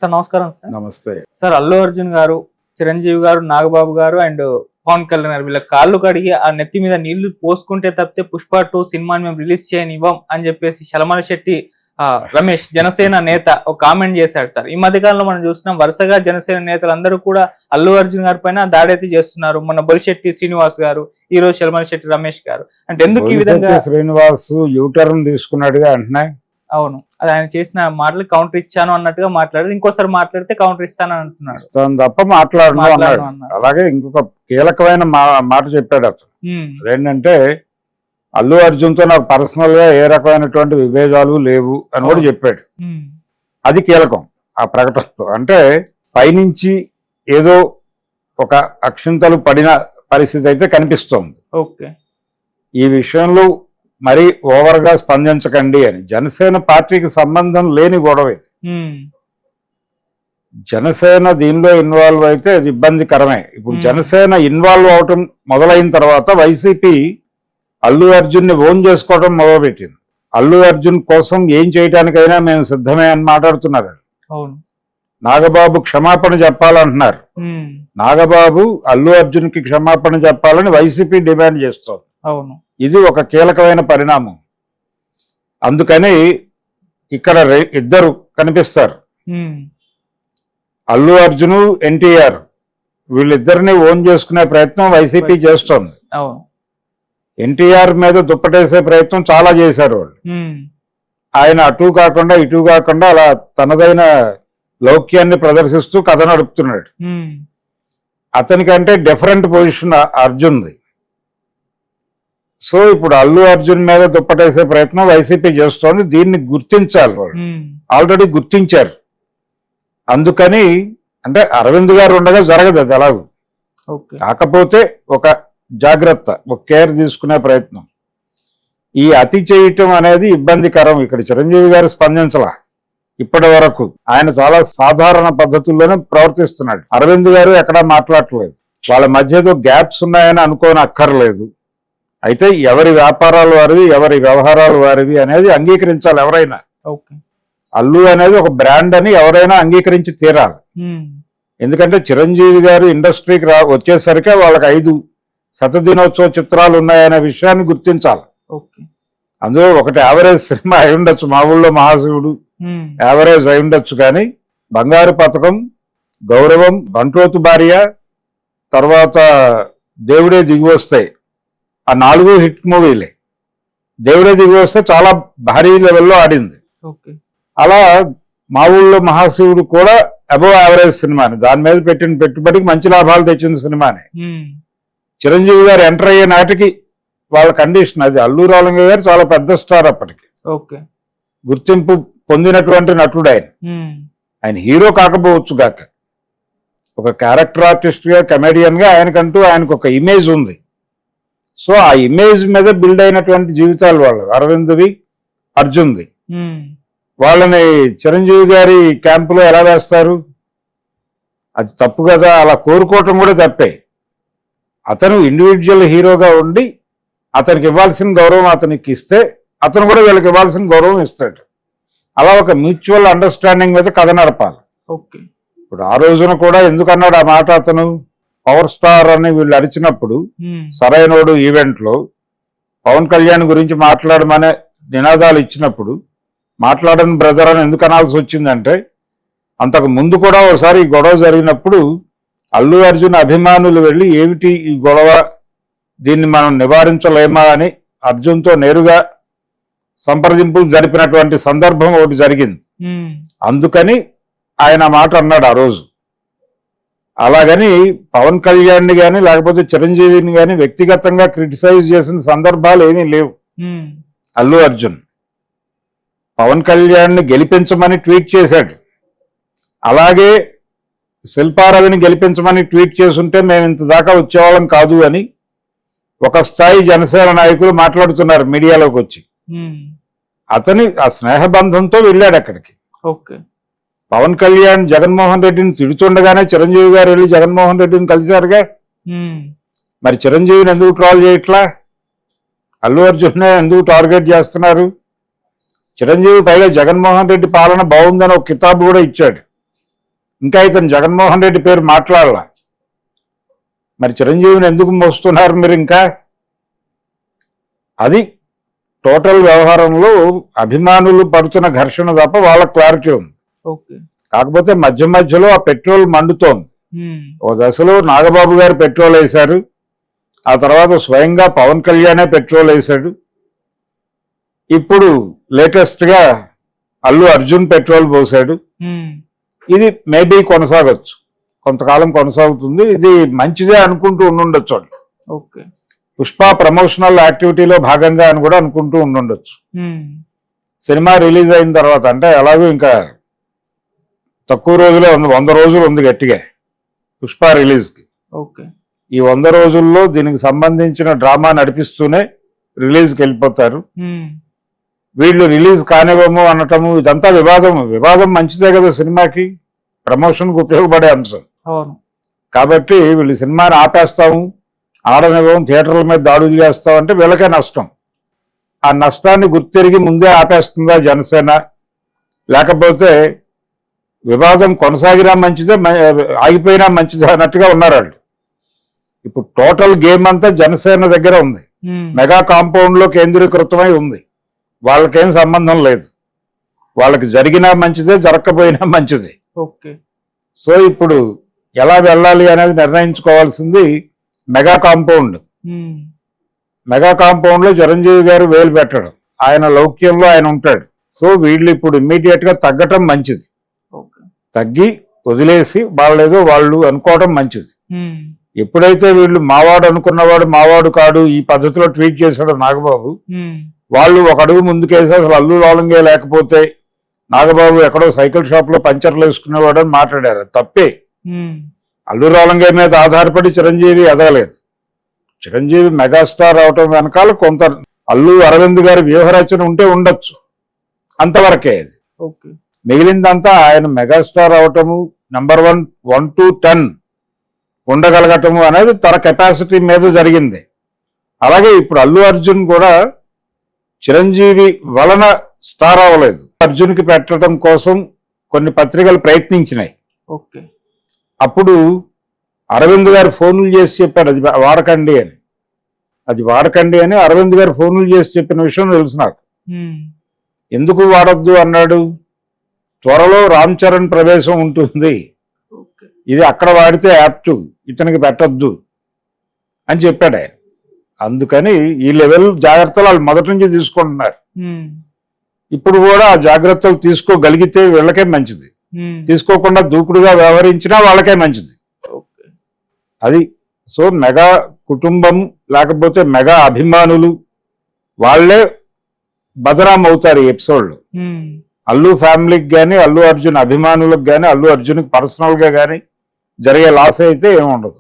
Sir నమస్కారం sir. నమస్తే sir Allu Arjun గారు, చిరంజీవి గారు, నాగబాబు గారు అండ్ పవన్ కళ్యాణ్ గారు వీళ్ళ కాళ్ళు కడిగి ఆ నెత్తి మీద నీళ్లు పోసుకుంటే తప్పితే పుష్ప 2 సినిమాని మేము రిలీజ్ చేయనివ్వం అని చెప్పేసి చలమల శెట్టి రమేష్ జనసేన నేత ఒక కామెంట్ చేశాడు సార్. ఈ మధ్య కాలంలో మనం చూస్తున్నాం వరుసగా జనసేన నేతలందరూ కూడా అల్లు అర్జున్ గారి పైన దాడైతే చేస్తున్నారు. మన బొలిశెట్టి శ్రీనివాస్ గారు, ఈ రోజు చలమల శెట్టి రమేష్ గారు. అంటే ఎందుకు ఈ విధంగా శ్రీనివాస్ యూటర్న్ తీసుకున్నాడుగా అంటున్నాయి. అవును, అది ఆయన చేసిన మాటలు కౌంటర్ ఇచ్చాను అన్నట్టుగా మాట్లాడారు. ఇంకోసారి మాట్లాడితే కౌంటర్ ఇస్తానని అంటున్నాడు. తప్ప మాట్లాడను అన్నాడు. అలాగే ఇంకొక కీలకమైన మాట చెప్పాడు అతను. ఏంటంటే అల్లు అర్జున్ తో నాకు పర్సనల్ గా ఏ రకమైనటువంటి విభేదాలు లేవు అని కూడా చెప్పాడు. అది కీలకం ఆ ప్రకటనలో. అంటే పైనుంచి ఏదో ఒక అక్షింతలు పడిన పరిస్థితి అయితే కనిపిస్తోంది. ఓకే, ఈ విషయంలో మరీ ఓవర్ గా స్పందించకండి అని. జనసేన పార్టీకి సంబంధం లేని గొడవ. జనసేన దీనిలో ఇన్వాల్వ్ అయితే అది ఇబ్బందికరమే. ఇప్పుడు జనసేన ఇన్వాల్వ్ అవటం మొదలైన తర్వాత వైసీపీ అల్లు అర్జున్ ని ఓన్ చేసుకోవడం మొదలుపెట్టింది. అల్లు అర్జున్ కోసం ఏం చేయడానికైనా మేము సిద్ధమే అని మాట్లాడుతున్నారు. నాగబాబు క్షమాపణ చెప్పాలంటున్నారు. నాగబాబు అల్లు అర్జున్ కి క్షమాపణ చెప్పాలని వైసీపీ డిమాండ్ చేస్తోంది. ఇది ఒక కీలకమైన పరిణామం. అందుకని ఇక్కడ ఇద్దరు కనిపిస్తారు, అల్లు అర్జున్, ఎన్టీఆర్. వీళ్ళిద్దరిని ఓన్ చేసుకునే ప్రయత్నం వైసీపీ చేస్తోంది. ఎన్టీఆర్ మీద దుప్పటేసే ప్రయత్నం చాలా చేశారు వాళ్ళు. ఆయన అటు కాకుండా ఇటు కాకుండా అలా తనదైన లౌక్యాన్ని ప్రదర్శిస్తూ కథ నడుపుతున్నాడు. అతనికంటే డిఫరెంట్ పొజిషన్ అర్జున్ది. సో ఇప్పుడు అల్లు అర్జున్ మీద దుప్పటేసే ప్రయత్నం వైసీపీ చేస్తోంది. దీన్ని గుర్తించాలి వాళ్ళు. ఆల్రెడీ గుర్తించారు. అందుకని అంటే అరవింద్ గారు ఉండగా జరగదు అది ఎలాగూ. కాకపోతే ఒక జాగ్రత్త, ఒక కేర్ తీసుకునే ప్రయత్నం. ఈ అతి చేయటం అనేది ఇబ్బందికరం. ఇక్కడ చిరంజీవి గారు స్పందించలా ఇప్పటి వరకు. ఆయన చాలా సాధారణ పద్ధతుల్లోనే ప్రవర్తిస్తున్నాడు. అరవింద్ గారు ఎక్కడా మాట్లాడట్లేదు. వాళ్ళ మధ్య ఏదో గ్యాప్స్ ఉన్నాయని అనుకోని అక్కర్లేదు. అయితే ఎవరి వ్యాపారాలు వారివి, ఎవరి వ్యవహారాలు వారివి అనేది అంగీకరించాలి ఎవరైనా. అల్లు అనేది ఒక బ్రాండ్ అని ఎవరైనా అంగీకరించి తీరాలి. ఎందుకంటే చిరంజీవి గారు ఇండస్ట్రీకి వచ్చేసరికి వాళ్ళకి 5 శతదినోత్సవ చిత్రాలు ఉన్నాయనే విషయాన్ని గుర్తించాలి. అందులో ఒకటి యావరేజ్ సినిమా అయి ఉండొచ్చు, మా ఊళ్ళో మహాశివుడు యావరేజ్ అయి ఉండొచ్చు, కానీ బంగారు పథకం, గౌరవం, బంట్రోతు భార్య, తర్వాత దేవుడే దిగి వస్తాయి, ఆ 4 హిట్ మూవీలే. దేవుడే దిగి వస్తే చాలా భారీ లెవెల్లో ఆడింది. అలా మా ఊళ్ళో మహాశివుడు కూడా అబోవ్ యావరేజ్ సినిమాని, దాని మీద పెట్టిన పెట్టుబడికి మంచి లాభాలు తెచ్చిన సినిమాని. చిరంజీవి గారు ఎంటర్ అయ్యే నాటికి వాళ్ళ కండిషన్ అది. అల్లు రాలంగ గారు చాలా పెద్ద స్టార్ అప్పటికి, గుర్తింపు పొందినటువంటి నటుడు ఆయన. ఆయన హీరో కాకపోవచ్చు గాక, ఒక క్యారెక్టర్ ఆర్టిస్ట్ గా, కమెడియన్ గా ఆయనకు ఒక ఇమేజ్ ఉంది. సో ఆ ఇమేజ్ మీద బిల్డ్ అయినటువంటి జీవితాలు వాళ్ళు, అరవింద్వి, అర్జున్ది. వాళ్ళని చిరంజీవి గారి క్యాంపులో ఎలా వేస్తారు? అది తప్పు కదా. అలా కోరుకోవటం కూడా తప్పే. అతను ఇండివిజువల్ హీరోగా ఉండి అతనికి ఇవ్వాల్సిన గౌరవం అతనికి ఇస్తే అతను కూడా వీళ్ళకి ఇవ్వాల్సిన గౌరవం ఇస్తాడు. అలా ఒక మ్యూచువల్ అండర్స్టాండింగ్ మీద కథ నడపాలి. ఇప్పుడు ఆ రోజున కూడా ఎందుకన్నాడు ఆ మాట అతను? పవర్ స్టార్ అని వీళ్ళు అరిచినప్పుడు సరైనోడు ఈవెంట్ లో పవన్ కళ్యాణ్ గురించి మాట్లాడమనే నినాదాలు ఇచ్చినప్పుడు మాట్లాడని బ్రదర్ అని ఎందుకు అనాల్సి వచ్చిందంటే, అంతకు ముందు కూడా ఒకసారి ఈ గొడవ జరిగినప్పుడు అల్లు అర్జున్ అభిమానులు వెళ్ళి ఏమిటి ఈ గొడవ, దీన్ని మనం నివారించలేమా అని అర్జున్తో నేరుగా సంప్రదింపులు జరిపినటువంటి సందర్భం ఒకటి జరిగింది. అందుకని ఆయన మాట అన్నాడు ఆ రోజు. అలాగని పవన్ కళ్యాణ్ని కానీ లేకపోతే చిరంజీవిని కానీ వ్యక్తిగతంగా క్రిటిసైజ్ చేసిన సందర్భాలు ఏమీ లేవు. అల్లు అర్జున్ పవన్ కళ్యాణ్ని గెలిపించమని ట్వీట్ చేశాడు. అలాగే శిల్పారవిని గెలిపించమని ట్వీట్ చేసుంటే మేము ఇంత దాకా వచ్చేవాళ్ళం కాదు అని ఒక స్థాయి జనసేన నాయకులు మాట్లాడుతున్నారు మీడియాలోకి వచ్చి. అతని ఆ స్నేహబంధంతో వెళ్ళాడు అక్కడికి. పవన్ కళ్యాణ్ జగన్మోహన్ రెడ్డిని తిడుతుండగానే చిరంజీవి గారు వెళ్ళి జగన్మోహన్ రెడ్డిని కలిశారుగా. మరి చిరంజీవిని ఎందుకు ట్రాల్ చేయట్లా? అల్లు అర్జున్ ఎందుకు టార్గెట్ చేస్తున్నారు? చిరంజీవి పైగా జగన్మోహన్ రెడ్డి పాలన బాగుందని ఒక కితాబు కూడా ఇచ్చాడు. ఇంకా ఇతను జగన్మోహన్ రెడ్డి పేరు మాట్లాడాల. మరి చిరంజీవిని ఎందుకు మోస్తున్నారు మీరు ఇంకా? అది టోటల్ వ్యవహారంలో అభిమానులు పడుతున్న ఘర్షణ తప్ప వాళ్ళ క్లారిటీ ఉంది. ఓకే. కాకపోతే మధ్య మధ్యలో ఆ పెట్రోల్ మండుతోంది. ఓ దశలో నాగబాబు గారు పెట్రోల్ వేశారు, ఆ తర్వాత స్వయంగా పవన్ కళ్యాణే పెట్రోల్ వేశాడు, ఇప్పుడు లేటెస్ట్ గా అల్లు అర్జున్ పెట్రోల్ పోసాడు. ఇది మేబీ కొనసాగొచ్చు, కొంతకాలం కొనసాగుతుంది. ఇది మంచిదే అనుకుంటూ ఉండుండొచ్చు. ఓకే. పుష్ప ప్రమోషనల్ యాక్టివిటీలో భాగంగా అని కూడా అనుకుంటూ ఉండుండొచ్చు. సినిమా రిలీజ్ అయిన తర్వాత, అంటే ఎలాగో ఇంకా తక్కువ రోజులే ఉంది, 100 రోజులు ఉంది గట్టిగా పుష్ప రిలీజ్కి. ఓకే. ఈ 100 రోజుల్లో దీనికి సంబంధించిన డ్రామా నడిపిస్తూనే రిలీజ్కి వెళ్ళిపోతారు. వీళ్ళు రిలీజ్ కానివ్వము అనటము ఇదంతా వివాదం మంచిదే కదా సినిమాకి, ప్రమోషన్కి ఉపయోగపడే అంశం. కాబట్టి వీళ్ళు సినిమాని ఆపేస్తాము, ఆడనివ్వం, థియేటర్ల మీద దాడులు చేస్తాం అంటే వీళ్ళకే నష్టం. ఆ నష్టాన్ని గుర్తిరిగి ముందే ఆపేస్తుందా జనసేన, లేకపోతే వివాదం కొనసాగినా మంచిదే ఆగిపోయినా మంచిదే అన్నట్టుగా ఉన్నారు వాళ్ళు. ఇప్పుడు టోటల్ గేమ్ అంతా జనసేన దగ్గర ఉంది, మెగా కాంపౌండ్ లో కేంద్రీకృతమై ఉంది. వాళ్ళకేం సంబంధం లేదు, వాళ్ళకి జరిగినా మంచిదే జరగకపోయినా మంచిదే. ఓకే. సో ఇప్పుడు ఎలా వెళ్ళాలి అనేది నిర్ణయించుకోవాల్సింది మెగా కాంపౌండ్. మెగా కాంపౌండ్ లో చిరంజీవి గారు వేలు పెట్టడం, ఆయన లౌక్యంలో ఆయన ఉంటాడు. సో వీళ్ళు ఇప్పుడు ఇమ్మీడియట్ గా తగ్గటం మంచిది, తగ్గి వదిలేసి వాళ్ళేదో వాళ్ళు అనుకోవడం మంచిది. ఎప్పుడైతే వీళ్ళు మావాడు అనుకున్నవాడు మావాడు కాడు ఈ పద్ధతిలో ట్వీట్ చేశాడు నాగబాబు, వాళ్ళు ఒక అడుగు ముందుకేసి అసలు అల్లు రాలంగే లేకపోతే నాగబాబు ఎక్కడో సైకిల్ షాప్ లో పంచర్లు వేసుకునేవాడు అని మాట్లాడారు. తప్పే. అల్లు రాలంగే మీద ఆధారపడి చిరంజీవి ఎదగలేదు. చిరంజీవి మెగాస్టార్ అవటం వెనకాల కొంత అల్లు అరవింద్ గారి వ్యూహరచన ఉంటే ఉండొచ్చు, అంతవరకే. మిగిలిందంతా ఆయన మెగాస్టార్ అవటము, నెంబర్ 1 to 10 ఉండగలగటము అనేది తన కెపాసిటీ మీద జరిగింది. అలాగే ఇప్పుడు అల్లు అర్జున్ కూడా చిరంజీవి వలన స్టార్ అవ్వలేదు. అర్జున్కి పెట్టడం కోసం కొన్ని పత్రికలు ప్రయత్నించినాయి. అప్పుడు అరవింద్ గారు ఫోన్లు చేసి చెప్పాడు అది వాడకండి అని అరవింద్ గారు ఫోన్లు చేసి చెప్పిన విషయం తెలుసు నాకు. ఎందుకు వాడొద్దు అన్నాడు, త్వరలో రామ్ చరణ్ ప్రవేశం ఉంటుంది, ఇది అక్కడ వాడితే యాప్ట్, ఇతనికి పెట్టద్దు అని చెప్పాడు ఆయన. అందుకని ఈ లెవెల్ జాగ్రత్తలు వాళ్ళు మొదటి నుంచి తీసుకుంటున్నారు. ఇప్పుడు కూడా ఆ జాగ్రత్తలు తీసుకోగలిగితే వీళ్ళకే మంచిది, తీసుకోకుండా దూకుడుగా వ్యవహరించినా వాళ్ళకే మంచిది. అది. సో మెగా కుటుంబం లేకపోతే మెగా అభిమానులు వాళ్ళే బదనాం అవుతారు ఈ ఎపిసోడ్లో. అల్లు ఫ్యామిలీకి కానీ అల్లు అర్జున్ అభిమానులకు కానీ అల్లు అర్జున్కి పర్సనల్ గా కానీ జరిగే లాస్ అయితే ఏముండదు.